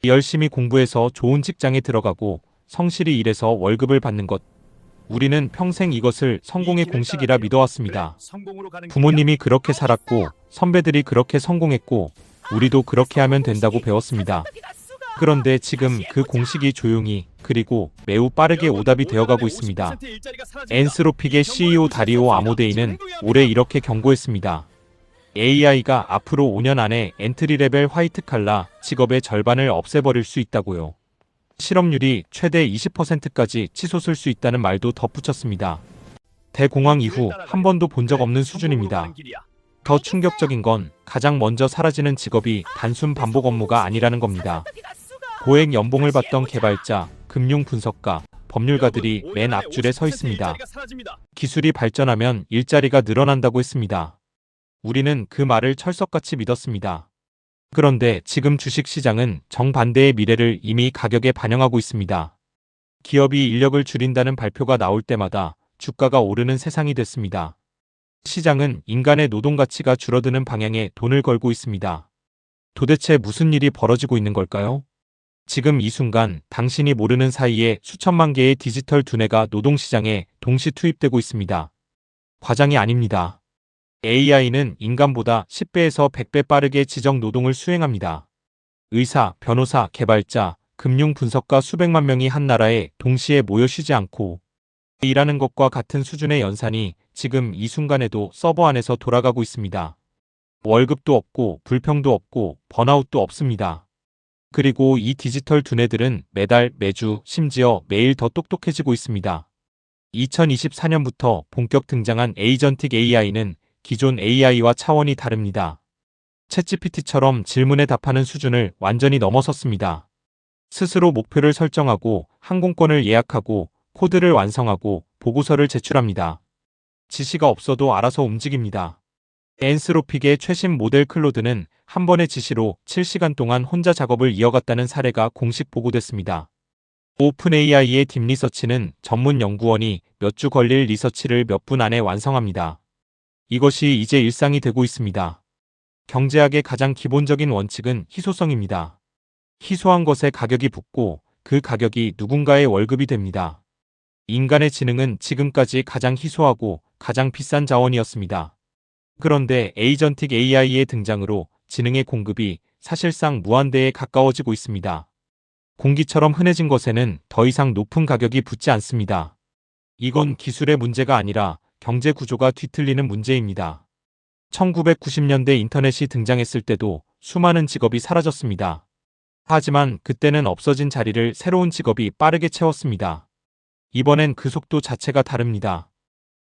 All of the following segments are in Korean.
열심히 공부해서 좋은 직장에 들어가고 성실히 일해서 월급을 받는 것. 우리는 평생 이것을 성공의 공식이라 믿어왔습니다. 부모님이 그렇게 살았고 선배들이 그렇게 성공했고 우리도 그렇게 하면 된다고 배웠습니다. 그런데 지금 그 공식이 조용히 그리고 매우 빠르게 오답이 되어가고 있습니다. 엔스로픽의 CEO 다리오 아모데이는 올해 이렇게 경고했습니다. AI가 앞으로 5년 안에 엔트리 레벨 화이트 칼라 직업의 절반을 없애버릴 수 있다고요. 실업률이 최대 20%까지 치솟을 수 있다는 말도 덧붙였습니다. 대공황 이후 한 번도 본 적 없는 수준입니다. 더 충격적인 건 가장 먼저 사라지는 직업이 단순 반복 업무가 아니라는 겁니다. 고액 연봉을 받던 개발자, 금융 분석가, 법률가들이 맨 앞줄에 서 있습니다. 기술이 발전하면 일자리가 늘어난다고 했습니다. 우리는 그 말을 철석같이 믿었습니다. 그런데 지금 주식시장은 정반대의 미래를 이미 가격에 반영하고 있습니다. 기업이 인력을 줄인다는 발표가 나올 때마다 주가가 오르는 세상이 됐습니다. 시장은 인간의 노동 가치가 줄어드는 방향에 돈을 걸고 있습니다. 도대체 무슨 일이 벌어지고 있는 걸까요? 지금 이 순간 당신이 모르는 사이에 수천만 개의 디지털 두뇌가 노동시장에 동시 투입되고 있습니다. 과장이 아닙니다. AI는 인간보다 10배에서 100배 빠르게 지적 노동을 수행합니다. 의사, 변호사, 개발자, 금융 분석가 수백만 명이 한 나라에 동시에 모여 쉬지 않고 일하는 것과 같은 수준의 연산이 지금 이 순간에도 서버 안에서 돌아가고 있습니다. 월급도 없고 불평도 없고 번아웃도 없습니다. 그리고 이 디지털 두뇌들은 매달, 매주, 심지어 매일 더 똑똑해지고 있습니다. 2024년부터 본격 등장한 에이전틱 AI는 기존 AI와 차원이 다릅니다. 챗GPT처럼 질문에 답하는 수준을 완전히 넘어섰습니다. 스스로 목표를 설정하고 항공권을 예약하고 코드를 완성하고 보고서를 제출합니다. 지시가 없어도 알아서 움직입니다. 엔스로픽의 최신 모델 클로드는 한 번의 지시로 7시간 동안 혼자 작업을 이어갔다는 사례가 공식 보고됐습니다. 오픈 AI의 딥리서치는 전문 연구원이 몇 주 걸릴 리서치를 몇 분 안에 완성합니다. 이것이 이제 일상이 되고 있습니다. 경제학의 가장 기본적인 원칙은 희소성입니다. 희소한 것에 가격이 붙고 그 가격이 누군가의 월급이 됩니다. 인간의 지능은 지금까지 가장 희소하고 가장 비싼 자원이었습니다. 그런데 에이전틱 AI의 등장으로 지능의 공급이 사실상 무한대에 가까워지고 있습니다. 공기처럼 흔해진 것에는 더 이상 높은 가격이 붙지 않습니다. 이건 기술의 문제가 아니라 경제 구조가 뒤틀리는 문제입니다. 1990년대 인터넷이 등장했을 때도 수많은 직업이 사라졌습니다. 하지만 그때는 없어진 자리를 새로운 직업이 빠르게 채웠습니다. 이번엔 그 속도 자체가 다릅니다.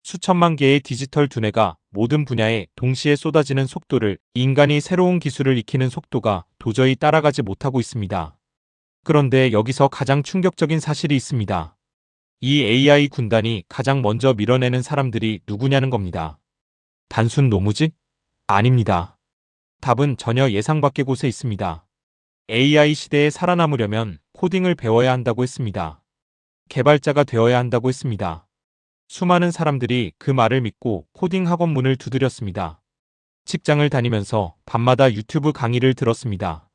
수천만 개의 디지털 두뇌가 모든 분야에 동시에 쏟아지는 속도를 인간이 새로운 기술을 익히는 속도가 도저히 따라가지 못하고 있습니다. 그런데 여기서 가장 충격적인 사실이 있습니다. 이 AI 군단이 가장 먼저 밀어내는 사람들이 누구냐는 겁니다. 단순 노무직? 아닙니다. 답은 전혀 예상 밖의 곳에 있습니다. AI 시대에 살아남으려면 코딩을 배워야 한다고 했습니다. 개발자가 되어야 한다고 했습니다. 수많은 사람들이 그 말을 믿고 코딩 학원문을 두드렸습니다. 직장을 다니면서 밤마다 유튜브 강의를 들었습니다.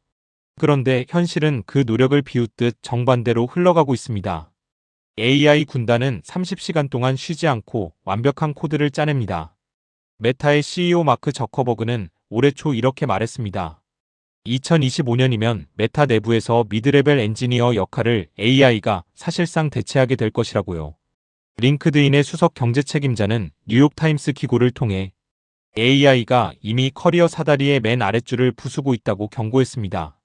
그런데 현실은 그 노력을 비웃듯 정반대로 흘러가고 있습니다. AI 군단은 30시간 동안 쉬지 않고 완벽한 코드를 짜냅니다. 메타의 CEO 마크 저커버그는 올해 초 이렇게 말했습니다. 2025년이면 메타 내부에서 미드레벨 엔지니어 역할을 AI가 사실상 대체하게 될 것이라고요. 링크드인의 수석 경제 책임자는 뉴욕타임스 기고를 통해 AI가 이미 커리어 사다리의 맨 아랫줄을 부수고 있다고 경고했습니다.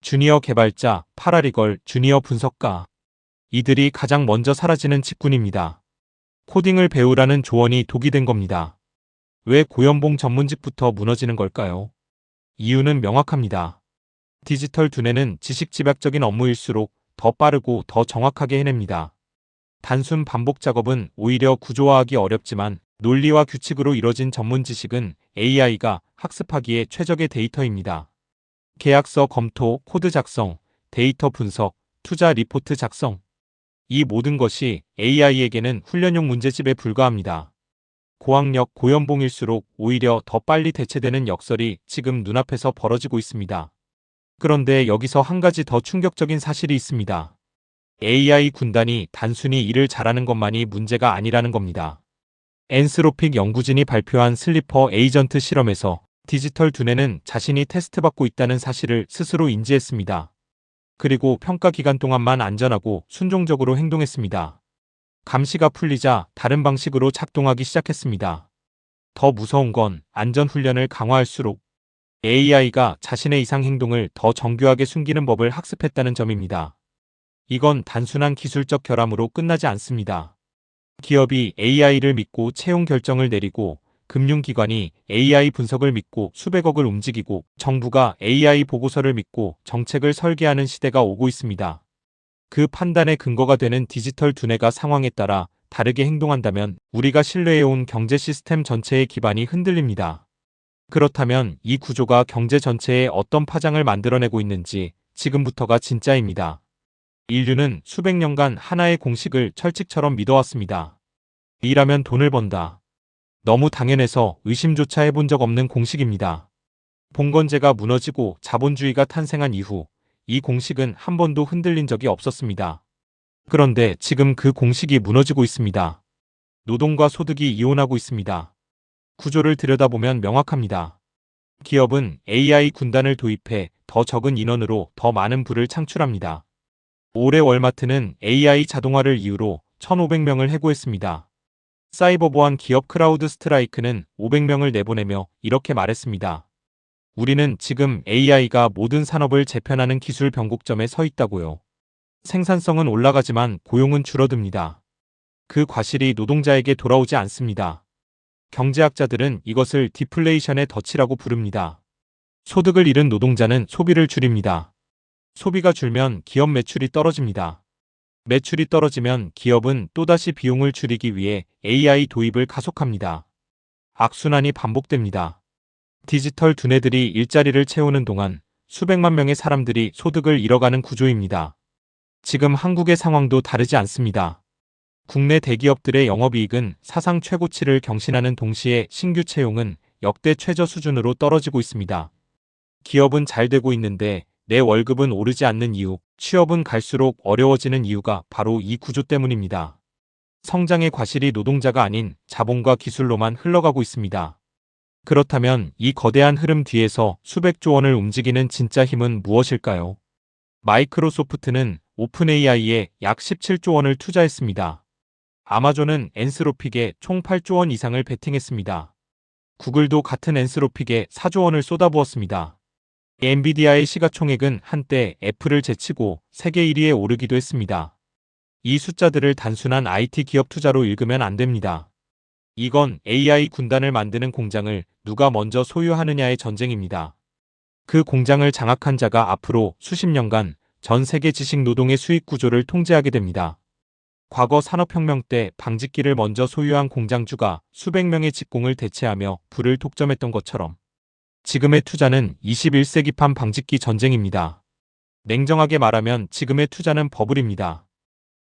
주니어 개발자, 파라리걸, 주니어 분석가. 이들이 가장 먼저 사라지는 직군입니다. 코딩을 배우라는 조언이 독이 된 겁니다. 왜 고연봉 전문직부터 무너지는 걸까요? 이유는 명확합니다. 디지털 두뇌는 지식 집약적인 업무일수록 더 빠르고 더 정확하게 해냅니다. 단순 반복 작업은 오히려 구조화하기 어렵지만 논리와 규칙으로 이뤄진 전문 지식은 AI가 학습하기에 최적의 데이터입니다. 계약서 검토, 코드 작성, 데이터 분석, 투자 리포트 작성. 이 모든 것이 AI에게는 훈련용 문제집에 불과합니다. 고학력, 고연봉일수록 오히려 더 빨리 대체되는 역설이 지금 눈앞에서 벌어지고 있습니다. 그런데 여기서 한 가지 더 충격적인 사실이 있습니다. AI 군단이 단순히 일을 잘하는 것만이 문제가 아니라는 겁니다. 앤스로픽 연구진이 발표한 슬리퍼 에이전트 실험에서 디지털 두뇌는 자신이 테스트받고 있다는 사실을 스스로 인지했습니다. 그리고 평가 기간 동안만 안전하고 순종적으로 행동했습니다. 감시가 풀리자 다른 방식으로 작동하기 시작했습니다. 더 무서운 건 안전 훈련을 강화할수록 AI가 자신의 이상 행동을 더 정교하게 숨기는 법을 학습했다는 점입니다. 이건 단순한 기술적 결함으로 끝나지 않습니다. 기업이 AI를 믿고 채용 결정을 내리고, 금융기관이 AI 분석을 믿고 수백억을 움직이고, 정부가 AI 보고서를 믿고 정책을 설계하는 시대가 오고 있습니다. 그 판단의 근거가 되는 디지털 두뇌가 상황에 따라 다르게 행동한다면 우리가 신뢰해온 경제 시스템 전체의 기반이 흔들립니다. 그렇다면 이 구조가 경제 전체에 어떤 파장을 만들어내고 있는지 지금부터가 진짜입니다. 인류는 수백 년간 하나의 공식을 철칙처럼 믿어왔습니다. 일하면 돈을 번다. 너무 당연해서 의심조차 해본 적 없는 공식입니다. 봉건제가 무너지고 자본주의가 탄생한 이후 이 공식은 한 번도 흔들린 적이 없었습니다. 그런데 지금 그 공식이 무너지고 있습니다. 노동과 소득이 이혼하고 있습니다. 구조를 들여다보면 명확합니다. 기업은 AI 군단을 도입해 더 적은 인원으로 더 많은 부를 창출합니다. 올해 월마트는 AI 자동화를 이유로 1,500명을 해고했습니다. 사이버 보안 기업 크라우드 스트라이크는 500명을 내보내며 이렇게 말했습니다. 우리는 지금 AI가 모든 산업을 재편하는 기술 변곡점에 서 있다고요. 생산성은 올라가지만 고용은 줄어듭니다. 그 과실이 노동자에게 돌아오지 않습니다. 경제학자들은 이것을 디플레이션의 덫이라고 부릅니다. 소득을 잃은 노동자는 소비를 줄입니다. 소비가 줄면 기업 매출이 떨어집니다. 매출이 떨어지면 기업은 또다시 비용을 줄이기 위해 AI 도입을 가속합니다. 악순환이 반복됩니다. 디지털 두뇌들이 일자리를 채우는 동안 수백만 명의 사람들이 소득을 잃어가는 구조입니다. 지금 한국의 상황도 다르지 않습니다. 국내 대기업들의 영업이익은 사상 최고치를 경신하는 동시에 신규 채용은 역대 최저 수준으로 떨어지고 있습니다. 기업은 잘 되고 있는데 내 월급은 오르지 않는 이유, 취업은 갈수록 어려워지는 이유가 바로 이 구조 때문입니다. 성장의 과실이 노동자가 아닌 자본과 기술로만 흘러가고 있습니다. 그렇다면 이 거대한 흐름 뒤에서 수백조 원을 움직이는 진짜 힘은 무엇일까요? 마이크로소프트는 오픈 AI에 약 17조 원을 투자했습니다. 아마존은 앤스로픽에 총 8조 원 이상을 베팅했습니다. 구글도 같은 앤스로픽에 4조 원을 쏟아부었습니다. 엔비디아의 시가총액은 한때 애플을 제치고 세계 1위에 오르기도 했습니다. 이 숫자들을 단순한 IT 기업 투자로 읽으면 안 됩니다. 이건 AI 군단을 만드는 공장을 누가 먼저 소유하느냐의 전쟁입니다. 그 공장을 장악한 자가 앞으로 수십 년간 전 세계 지식 노동의 수익 구조를 통제하게 됩니다. 과거 산업혁명 때 방직기를 먼저 소유한 공장주가 수백 명의 직공을 대체하며 부를 독점했던 것처럼 지금의 투자는 21세기판 방직기 전쟁입니다. 냉정하게 말하면 지금의 투자는 버블입니다.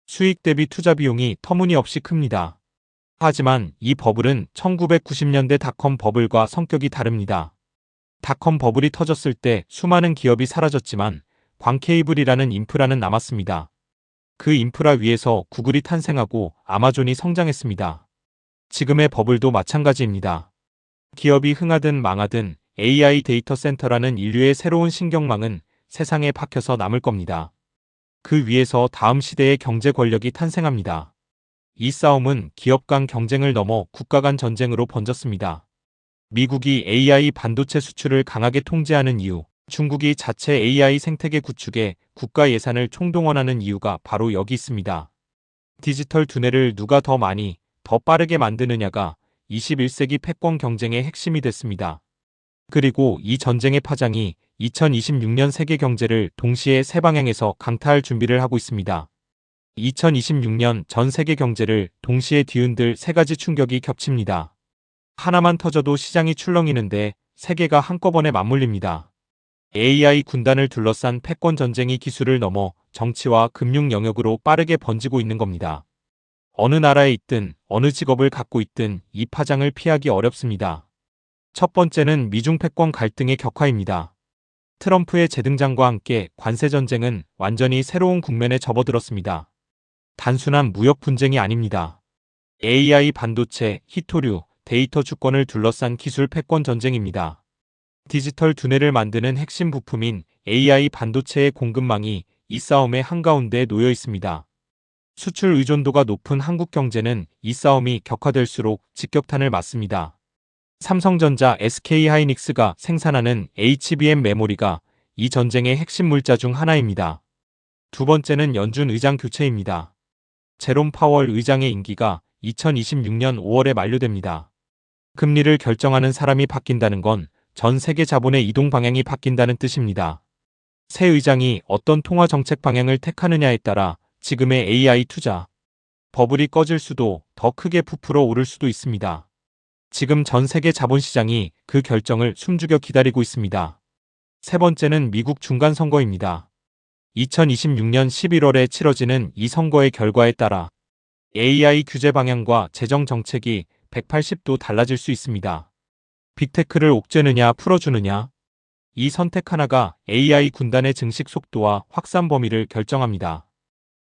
수익 대비 투자 비용이 터무니없이 큽니다. 하지만 이 버블은 1990년대 닷컴 버블과 성격이 다릅니다. 닷컴 버블이 터졌을 때 수많은 기업이 사라졌지만 광케이블이라는 인프라는 남았습니다. 그 인프라 위에서 구글이 탄생하고 아마존이 성장했습니다. 지금의 버블도 마찬가지입니다. 기업이 흥하든 망하든 AI 데이터 센터라는 인류의 새로운 신경망은 세상에 박혀서 남을 겁니다. 그 위에서 다음 시대의 경제 권력이 탄생합니다. 이 싸움은 기업 간 경쟁을 넘어 국가 간 전쟁으로 번졌습니다. 미국이 AI 반도체 수출을 강하게 통제하는 이유, 중국이 자체 AI 생태계 구축에 국가 예산을 총동원하는 이유가 바로 여기 있습니다. 디지털 두뇌를 누가 더 많이, 더 빠르게 만드느냐가 21세기 패권 경쟁의 핵심이 됐습니다. 그리고 이 전쟁의 파장이 2026년 세계 경제를 동시에 세 방향에서 강타할 준비를 하고 있습니다. 2026년 전 세계 경제를 동시에 뒤흔들 세 가지 충격이 겹칩니다. 하나만 터져도 시장이 출렁이는데 세 개가 한꺼번에 맞물립니다. AI 군단을 둘러싼 패권 전쟁이 기술을 넘어 정치와 금융 영역으로 빠르게 번지고 있는 겁니다. 어느 나라에 있든 어느 직업을 갖고 있든 이 파장을 피하기 어렵습니다. 첫 번째는 미중 패권 갈등의 격화입니다. 트럼프의 재등장과 함께 관세 전쟁은 완전히 새로운 국면에 접어들었습니다. 단순한 무역 분쟁이 아닙니다. AI 반도체, 히토류, 데이터 주권을 둘러싼 기술 패권 전쟁입니다. 디지털 두뇌를 만드는 핵심 부품인 AI 반도체의 공급망이 이 싸움의 한가운데에 놓여 있습니다. 수출 의존도가 높은 한국 경제는 이 싸움이 격화될수록 직격탄을 맞습니다. 삼성전자, SK하이닉스가 생산하는 HBM 메모리가 이 전쟁의 핵심 물자 중 하나입니다. 두 번째는 연준 의장 교체입니다. 제롬 파월 의장의 임기가 2026년 5월에 만료됩니다. 금리를 결정하는 사람이 바뀐다는 건 전 세계 자본의 이동 방향이 바뀐다는 뜻입니다. 새 의장이 어떤 통화 정책 방향을 택하느냐에 따라 지금의 AI 투자 버블이 꺼질 수도 더 크게 부풀어 오를 수도 있습니다. 지금 전 세계 자본시장이 그 결정을 숨죽여 기다리고 있습니다. 세 번째는 미국 중간선거입니다. 2026년 11월에 치러지는 이 선거의 결과에 따라 AI 규제 방향과 재정 정책이 180도 달라질 수 있습니다. 빅테크를 옥죄느냐 풀어주느냐, 이 선택 하나가 AI 군단의 증식 속도와 확산 범위를 결정합니다.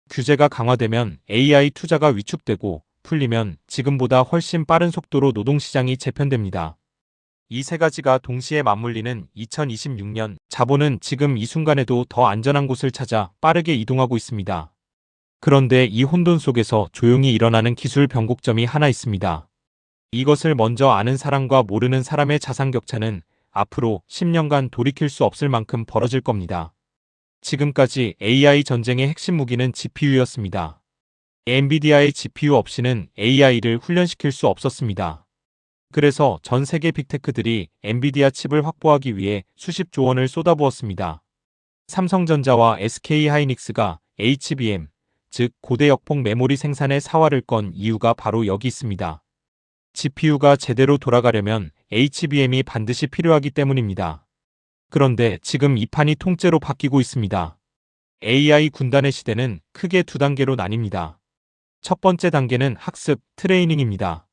규제가 강화되면 AI 투자가 위축되고 풀리면 지금보다 훨씬 빠른 속도로 노동시장이 재편됩니다. 이 세 가지가 동시에 맞물리는 2026년, 자본은 지금 이 순간에도 더 안전한 곳을 찾아 빠르게 이동하고 있습니다. 그런데 이 혼돈 속에서 조용히 일어나는 기술 변곡점이 하나 있습니다. 이것을 먼저 아는 사람과 모르는 사람의 자산 격차는 앞으로 10년간 돌이킬 수 없을 만큼 벌어질 겁니다. 지금까지 AI 전쟁의 핵심 무기는 GPU였습니다. 엔비디아의 GPU 없이는 AI를 훈련시킬 수 없었습니다. 그래서 전 세계 빅테크들이 엔비디아 칩을 확보하기 위해 수십조 원을 쏟아부었습니다. 삼성전자와 SK하이닉스가 HBM, 즉 고대 역폭 메모리 생산에 사활을 건 이유가 바로 여기 있습니다. GPU가 제대로 돌아가려면 HBM이 반드시 필요하기 때문입니다. 그런데 지금 이 판이 통째로 바뀌고 있습니다. AI 군단의 시대는 크게 두 단계로 나뉩니다. 첫 번째 단계는 학습, 트레이닝입니다.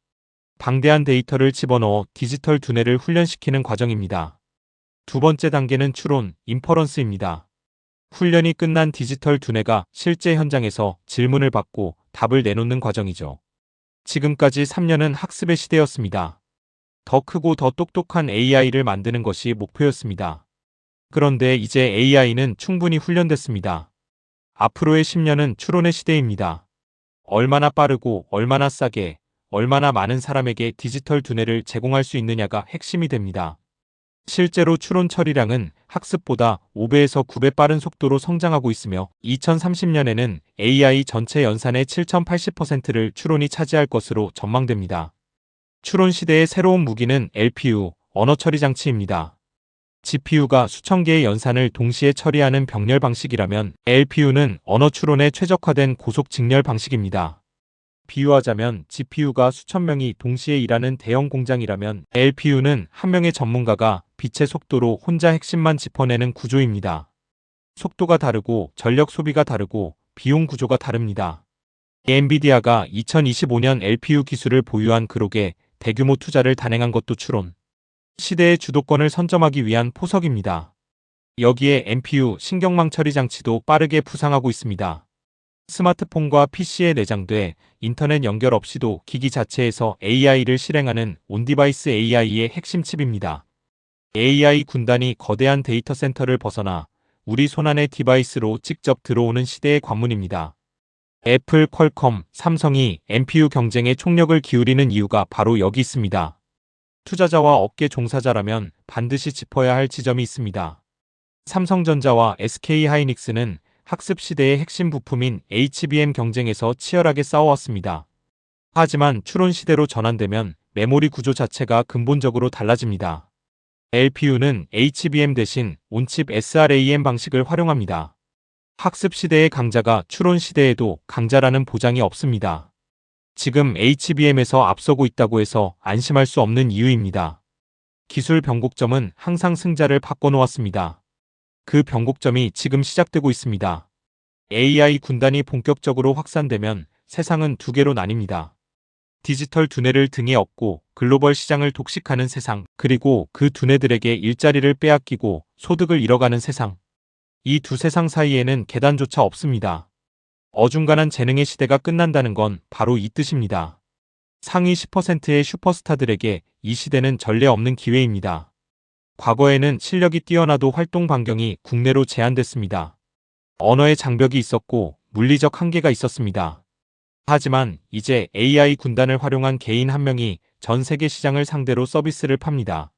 방대한 데이터를 집어넣어 디지털 두뇌를 훈련시키는 과정입니다. 두 번째 단계는 추론, 인퍼런스입니다. 훈련이 끝난 디지털 두뇌가 실제 현장에서 질문을 받고 답을 내놓는 과정이죠. 지금까지 3년은 학습의 시대였습니다. 더 크고 더 똑똑한 AI를 만드는 것이 목표였습니다. 그런데 이제 AI는 충분히 훈련됐습니다. 앞으로의 10년은 추론의 시대입니다. 얼마나 빠르고 얼마나 싸게, 얼마나 많은 사람에게 디지털 두뇌를 제공할 수 있느냐가 핵심이 됩니다. 실제로 추론 처리량은 학습보다 5배에서 9배 빠른 속도로 성장하고 있으며 2030년에는 AI 전체 연산의 7080%를 추론이 차지할 것으로 전망됩니다. 추론 시대의 새로운 무기는 LPU, 언어 처리 장치입니다. GPU가 수천 개의 연산을 동시에 처리하는 병렬 방식이라면 LPU는 언어 추론에 최적화된 고속 직렬 방식입니다. 비유하자면 GPU가 수천 명이 동시에 일하는 대형 공장이라면 LPU는 한 명의 전문가가 빛의 속도로 혼자 핵심만 짚어내는 구조입니다. 속도가 다르고 전력 소비가 다르고 비용 구조가 다릅니다. 엔비디아가 2025년 LPU 기술을 보유한 그룹에 대규모 투자를 단행한 것도 추론 시대의 주도권을 선점하기 위한 포석입니다. 여기에 NPU 신경망 처리 장치도 빠르게 부상하고 있습니다. 스마트폰과 PC에 내장돼 인터넷 연결 없이도 기기 자체에서 AI를 실행하는 온디바이스 AI의 핵심 칩입니다. AI 군단이 거대한 데이터 센터를 벗어나 우리 손안의 디바이스로 직접 들어오는 시대의 관문입니다. 애플, 퀄컴, 삼성이 NPU 경쟁에 총력을 기울이는 이유가 바로 여기 있습니다. 투자자와 업계 종사자라면 반드시 짚어야 할 지점이 있습니다. 삼성전자와 SK하이닉스는 학습 시대의 핵심 부품인 HBM 경쟁에서 치열하게 싸워왔습니다. 하지만 추론 시대로 전환되면 메모리 구조 자체가 근본적으로 달라집니다. LPU는 HBM 대신 온칩 SRAM 방식을 활용합니다. 학습 시대의 강자가 추론 시대에도 강자라는 보장이 없습니다. 지금 HBM에서 앞서고 있다고 해서 안심할 수 없는 이유입니다. 기술 변곡점은 항상 승자를 바꿔놓았습니다. 그 변곡점이 지금 시작되고 있습니다. AI 군단이 본격적으로 확산되면 세상은 두 개로 나뉩니다. 디지털 두뇌를 등에 업고 글로벌 시장을 독식하는 세상, 그리고 그 두뇌들에게 일자리를 빼앗기고 소득을 잃어가는 세상. 이 두 세상 사이에는 계단조차 없습니다. 어중간한 재능의 시대가 끝난다는 건 바로 이 뜻입니다. 상위 10%의 슈퍼스타들에게 이 시대는 전례 없는 기회입니다. 과거에는 실력이 뛰어나도 활동 반경이 국내로 제한됐습니다. 언어의 장벽이 있었고 물리적 한계가 있었습니다. 하지만 이제 AI 군단을 활용한 개인 한 명이 전 세계 시장을 상대로 서비스를 팝니다.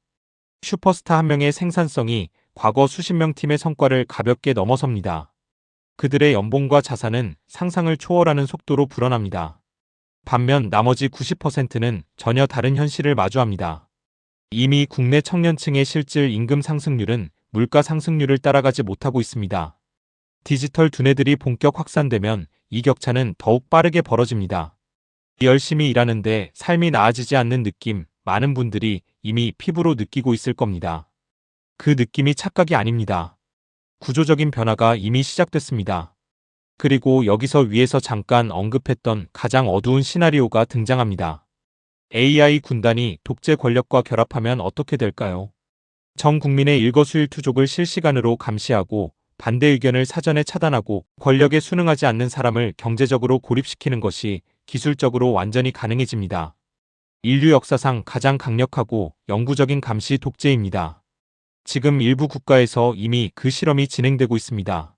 슈퍼스타 한 명의 생산성이 과거 수십 명 팀의 성과를 가볍게 넘어섭니다. 그들의 연봉과 자산은 상상을 초월하는 속도로 불어납니다. 반면 나머지 90%는 전혀 다른 현실을 마주합니다. 이미 국내 청년층의 실질 임금 상승률은 물가 상승률을 따라가지 못하고 있습니다. 디지털 두뇌들이 본격 확산되면 이 격차는 더욱 빠르게 벌어집니다. 열심히 일하는데 삶이 나아지지 않는 느낌, 많은 분들이 이미 피부로 느끼고 있을 겁니다. 그 느낌이 착각이 아닙니다. 구조적인 변화가 이미 시작됐습니다. 그리고 여기서 위에서 잠깐 언급했던 가장 어두운 시나리오가 등장합니다. AI 군단이 독재 권력과 결합하면 어떻게 될까요? 전 국민의 일거수일투족을 실시간으로 감시하고 반대 의견을 사전에 차단하고 권력에 순응하지 않는 사람을 경제적으로 고립시키는 것이 기술적으로 완전히 가능해집니다. 인류 역사상 가장 강력하고 영구적인 감시 독재입니다. 지금 일부 국가에서 이미 그 실험이 진행되고 있습니다.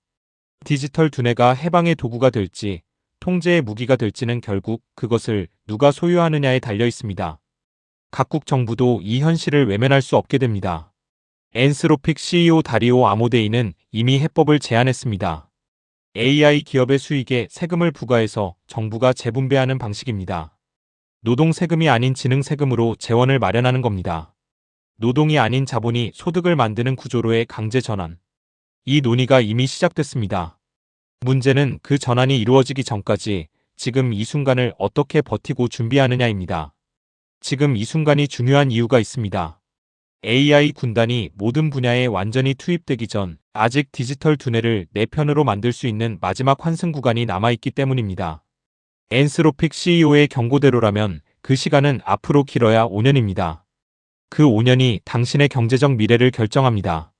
디지털 두뇌가 해방의 도구가 될지 통제의 무기가 될지는 결국 그것을 누가 소유하느냐에 달려 있습니다. 각국 정부도 이 현실을 외면할 수 없게 됩니다. 엔스로픽 CEO 다리오 아모데이는 이미 해법을 제안했습니다. AI 기업의 수익에 세금을 부과해서 정부가 재분배하는 방식입니다. 노동 세금이 아닌 지능 세금으로 재원을 마련하는 겁니다. 노동이 아닌 자본이 소득을 만드는 구조로의 강제 전환. 이 논의가 이미 시작됐습니다. 문제는 그 전환이 이루어지기 전까지 지금 이 순간을 어떻게 버티고 준비하느냐입니다. 지금 이 순간이 중요한 이유가 있습니다. AI 군단이 모든 분야에 완전히 투입되기 전 아직 디지털 두뇌를 내 편으로 만들 수 있는 마지막 환승 구간이 남아있기 때문입니다. 엔스로픽 CEO의 경고대로라면 그 시간은 앞으로 길어야 5년입니다. 그 5년이 당신의 경제적 미래를 결정합니다.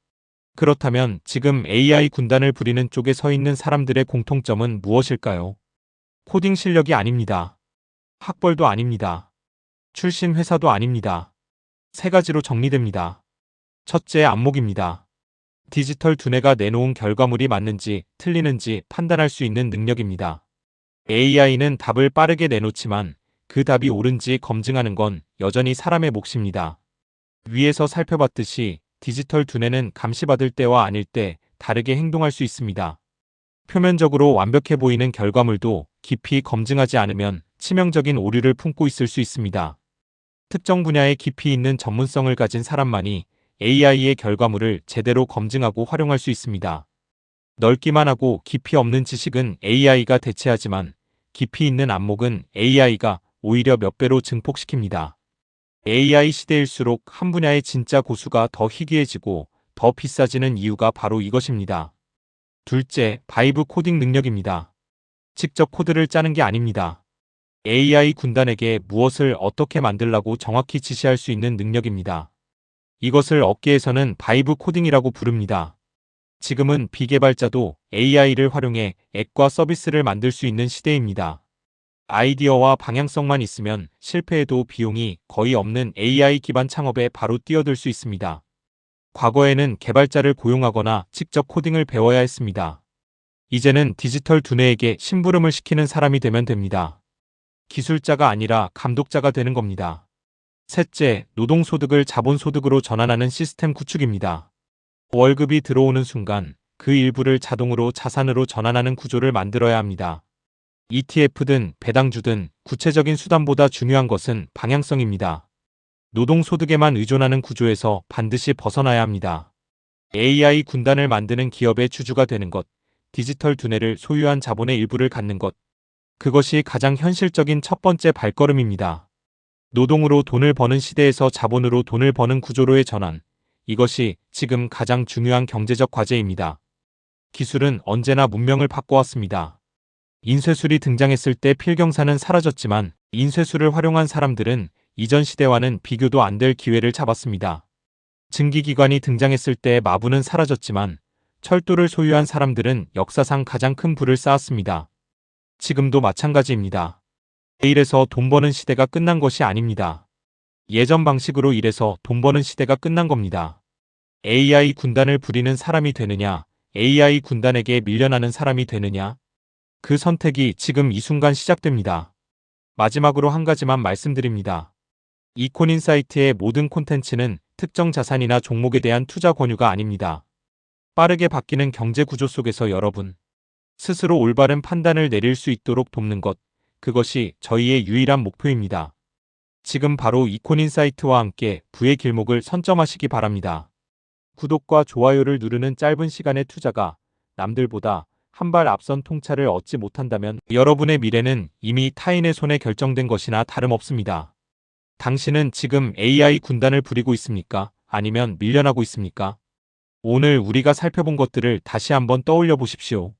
그렇다면 지금 AI 군단을 부리는 쪽에 서 있는 사람들의 공통점은 무엇일까요? 코딩 실력이 아닙니다. 학벌도 아닙니다. 출신 회사도 아닙니다. 세 가지로 정리됩니다. 첫째, 안목입니다. 디지털 두뇌가 내놓은 결과물이 맞는지 틀리는지 판단할 수 있는 능력입니다. AI는 답을 빠르게 내놓지만 그 답이 옳은지 검증하는 건 여전히 사람의 몫입니다. 위에서 살펴봤듯이 디지털 두뇌는 감시받을 때와 아닐 때 다르게 행동할 수 있습니다. 표면적으로 완벽해 보이는 결과물도 깊이 검증하지 않으면 치명적인 오류를 품고 있을 수 있습니다. 특정 분야에 깊이 있는 전문성을 가진 사람만이 AI의 결과물을 제대로 검증하고 활용할 수 있습니다. 넓기만 하고 깊이 없는 지식은 AI가 대체하지만 깊이 있는 안목은 AI가 오히려 몇 배로 증폭시킵니다. AI 시대일수록 한 분야의 진짜 고수가 더 희귀해지고 더 비싸지는 이유가 바로 이것입니다. 둘째, 바이브 코딩 능력입니다. 직접 코드를 짜는 게 아닙니다. AI 군단에게 무엇을 어떻게 만들라고 정확히 지시할 수 있는 능력입니다. 이것을 업계에서는 바이브 코딩이라고 부릅니다. 지금은 비개발자도 AI를 활용해 앱과 서비스를 만들 수 있는 시대입니다. 아이디어와 방향성만 있으면 실패해도 비용이 거의 없는 AI 기반 창업에 바로 뛰어들 수 있습니다. 과거에는 개발자를 고용하거나 직접 코딩을 배워야 했습니다. 이제는 디지털 두뇌에게 심부름을 시키는 사람이 되면 됩니다. 기술자가 아니라 감독자가 되는 겁니다. 셋째, 노동소득을 자본소득으로 전환하는 시스템 구축입니다. 월급이 들어오는 순간 그 일부를 자동으로 자산으로 전환하는 구조를 만들어야 합니다. ETF든 배당주든 구체적인 수단보다 중요한 것은 방향성입니다. 노동소득에만 의존하는 구조에서 반드시 벗어나야 합니다. AI 군단을 만드는 기업의 주주가 되는 것, 디지털 두뇌를 소유한 자본의 일부를 갖는 것, 그것이 가장 현실적인 첫 번째 발걸음입니다. 노동으로 돈을 버는 시대에서 자본으로 돈을 버는 구조로의 전환, 이것이 지금 가장 중요한 경제적 과제입니다. 기술은 언제나 문명을 바꿔왔습니다. 인쇄술이 등장했을 때 필경사는 사라졌지만 인쇄술을 활용한 사람들은 이전 시대와는 비교도 안 될 기회를 잡았습니다. 증기기관이 등장했을 때 마부는 사라졌지만 철도를 소유한 사람들은 역사상 가장 큰 부를 쌓았습니다. 지금도 마찬가지입니다. 일해서 돈 버는 시대가 끝난 것이 아닙니다. 예전 방식으로 일해서 돈 버는 시대가 끝난 겁니다. AI 군단을 부리는 사람이 되느냐, AI 군단에게 밀려나는 사람이 되느냐, 그 선택이 지금 이 순간 시작됩니다. 마지막으로 한 가지만 말씀드립니다. 이콘인사이트의 모든 콘텐츠는 특정 자산이나 종목에 대한 투자 권유가 아닙니다. 빠르게 바뀌는 경제 구조 속에서 여러분 스스로 올바른 판단을 내릴 수 있도록 돕는 것, 그것이 저희의 유일한 목표입니다. 지금 바로 이콘인사이트와 함께 부의 길목을 선점하시기 바랍니다. 구독과 좋아요를 누르는 짧은 시간의 투자가 남들보다 한 발 앞선 통찰을 얻지 못한다면 여러분의 미래는 이미 타인의 손에 결정된 것이나 다름없습니다. 당신은 지금 AI 군단을 부리고 있습니까? 아니면 밀려나고 있습니까? 오늘 우리가 살펴본 것들을 다시 한번 떠올려 보십시오.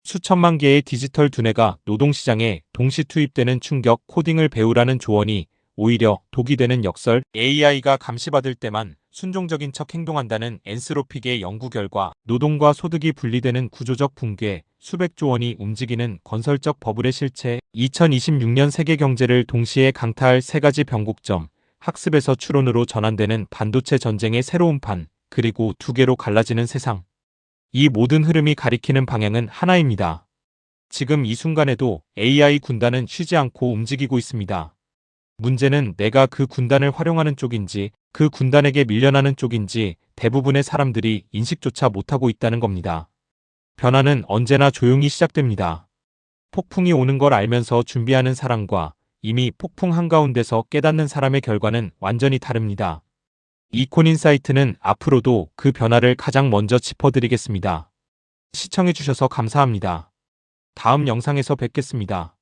수천만 개의 디지털 두뇌가 노동시장에 동시 투입되는 충격 코딩을 배우라는 조언이 오히려 독이 되는 역설, AI가 감시받을 때만 순종적인 척 행동한다는 엔스로픽의 연구 결과, 노동과 소득이 분리되는 구조적 붕괴, 수백조 원이 움직이는 건설적 버블의 실체, 2026년 세계 경제를 동시에 강타할 세 가지 변곡점, 학습에서 추론으로 전환되는 반도체 전쟁의 새로운 판, 그리고 두 개로 갈라지는 세상. 이 모든 흐름이 가리키는 방향은 하나입니다. 지금 이 순간에도 AI 군단은 쉬지 않고 움직이고 있습니다. 문제는 내가 그 군단을 활용하는 쪽인지, 그 군단에게 밀려나는 쪽인지 대부분의 사람들이 인식조차 못하고 있다는 겁니다. 변화는 언제나 조용히 시작됩니다. 폭풍이 오는 걸 알면서 준비하는 사람과 이미 폭풍 한가운데서 깨닫는 사람의 결과는 완전히 다릅니다. 이콘인사이트는 앞으로도 그 변화를 가장 먼저 짚어드리겠습니다. 시청해주셔서 감사합니다. 다음 영상에서 뵙겠습니다.